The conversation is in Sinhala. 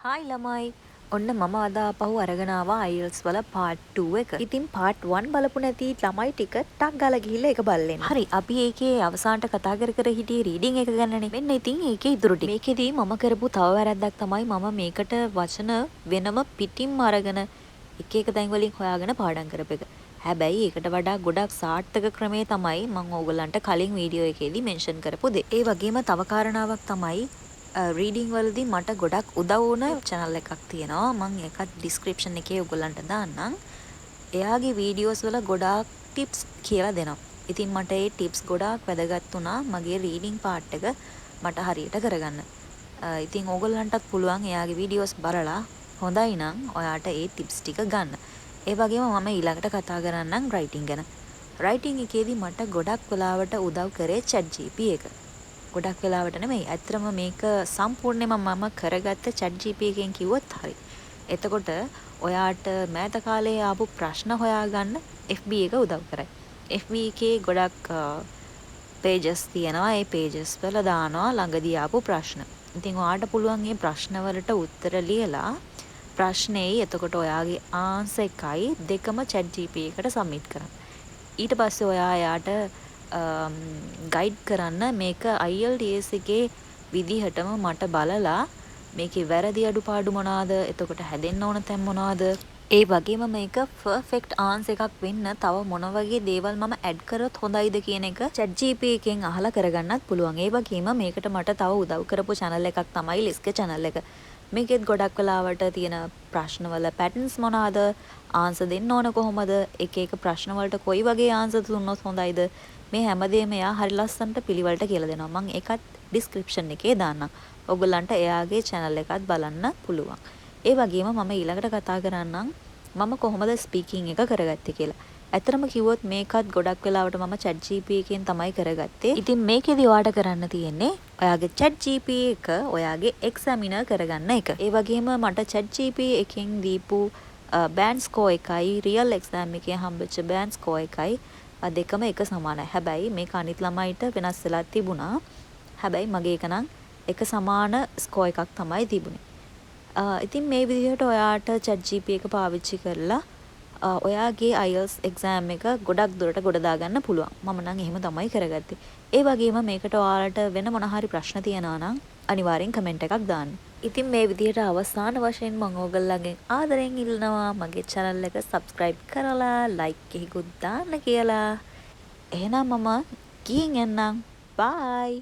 හායි ළමයි. ඔන්න මම අද ආපහු අරගෙන ආවා IELTS වල part 2 එක. ඉතින් part 1 බලපු නැති ළමයි ටික ටක් ගාලා ගිහිල්ලා ඒක බලන්න. හරි අපි ඒකේ අවසානට කතා කර හිටියේ රීඩින් එක ගැනනේ. මෙන්න ඉතින් ඒකේ ඉතුරු ටික. මේකෙදී මම කරපු තව වැරද්දක් තමයි මම මේකට වචන වෙනම පිටින්ම අරගෙන එක තැන් වලින් හොයාගෙන පාඩම් කරපු එක. හැබැයි ඒකට වඩා ගොඩක් සාර්ථක ක්‍රමය තමයි මම ඕගොල්ලන්ට කලින් වීඩියෝ එකේදී මෙන්ෂන් කරපු දේ. ඒ වගේම තව කාරණාවක් තමයි රීඩිං වලදී මට ගොඩක් උදව් වුණ channel එකක් තියෙනවා. මම ඒකත් description එකේ ඔයගොල්ලන්ට දාන්නම්. එයාගේ වීඩියෝස් වල ගොඩාක් tips කියලා දෙනවා. ඉතින් මට ඒ tips ගොඩාක් වැදගත් වුණා මගේ රීඩිං part එක මට හරියට කරගන්න. ඉතින් ඕගොල්ලන්ටත් පුළුවන් එයාගේ වීඩියෝස් බලලා හොඳයි නම් ඔයාට ඒ tips ටික ගන්න. ඒ වගේම මම ඊළඟට කතා කරන්නම් writing ගැන. writing එකේදී මට ගොඩක් වෙලාවට උදව් කරේ ChatGPT එක. ගොඩක් වෙලාවට නෙමෙයි. ඇත්තටම මේක සම්පූර්ණයෙන්ම මම කරගත්ත ChatGPT එකෙන් කිව්වොත් හරි. එතකොට ඔයාට මෑත කාලේ ආපු ප්‍රශ්න හොයාගන්න FB එක උදව් කරයි. FB එකේ ගොඩක් pages තියෙනවා. ඒ pages වල දානවා ළඟදී ආපු ප්‍රශ්න. ඉතින් ඔයාට පුළුවන් මේ ප්‍රශ්න වලට උත්තර ලියලා ප්‍රශ්නේයි එතකොට ඔයාගේ ආන්සර් එකයි දෙකම ChatGPT එකට සබ්මිට් කරන්න. ඊට පස්සේ ඔයා එයාට ගයිඩ් කරන්න මේක IELTS එකේ විදිහටම මට බලලා මේකේ වැරදි අඩුපාඩු මොනවාද, එතකොට හැදෙන්න ඕන තැන් මොනවාද, ඒ වගේම මේක පර්ෆෙක්ට් ආන්සර් එකක් වෙන්න තව මොන වගේ දේවල් මම ඇඩ් කරොත් හොඳයිද කියන එක ChatGPT එකෙන් අහලා කරගන්නත් පුළුවන්. ඒ වගේම මේකට මට තව උදව් කරපු channel එකක් තමයි ලිස්ක channel එක. මේකෙත් ගොඩක් වෙලාවට තියෙන ප්‍රශ්නවල පැටර්න්ස් මොනවාද, ආන්සර් දෙන්න ඕන කොහොමද, එක එක ප්‍රශ්න වලට කොයි වගේ ආන්සර් දුන්නොත් හොඳයිද, මේ හැමදේම එයා හරි ලස්සනට පිළිවෙලට කියලා දෙනවා. මම ඒකත් ඩිස්ක්‍රිප්ෂන් එකේ දාන්නම්. ඔයගොල්ලන්ට එයාගේ channel එකත් බලන්න පුළුවන්. ඒ වගේම මම ඊළඟට කතා කරන්නම් මම කොහොමද ස්පීකින් එක කරගත්තේ කියලා. ඇත්තටම කිව්වොත් මේකත් ගොඩක් වෙලාවට මම ChatGPT එකෙන් තමයි කරගත්තේ. ඉතින් මේකෙදි ඔයාට කරන්න තියෙන්නේ ඔයාගේ ChatGPT එක ඔයාගේ එක්සැමිනර් කරගන්න එක. ඒ වගේම මට ChatGPT එකෙන් දීපු බෑන්ඩ් ස්කෝර් එකයි රියල් එක්සෑම් එකේ හම්බෙච්ච බෑන්ඩ් ස්කෝර් එකයි දෙකම එක සමානයි. හැබැයි මේක අනිත් ළමයිට වෙනස් වෙලා තිබුණා. හැබැයි මගේ එක නම් එක සමාන ස්කෝර් එකක් තමයි තිබුණේ. ඉතින් මේ විදිහට ඔයාට ChatGPT එක පාවිච්චි කරලා ඔයාගේ IELTS exam එක ගොඩක් දුරට ගොඩ දාගන්න පුළුවන්. මම නම් එහෙම තමයි කරගත්තේ. ඒ වගේම මේකට ඔයාලට වෙන මොන හරි ප්‍රශ්න තියෙනවා නම් අනිවාර්යෙන් කමෙන්ට් එකක් දාන්න. ඉතින් මේ විදිහට අවසාන වශයෙන් මම ඕගොල්ලන්ගෙන් ආදරෙන් ඉල්ලනවා මගේ channel එක subscribe කරලා like එකකුත් දාන්න කියලා. එහෙනම් මම ගිහින් එන්නම්. bye.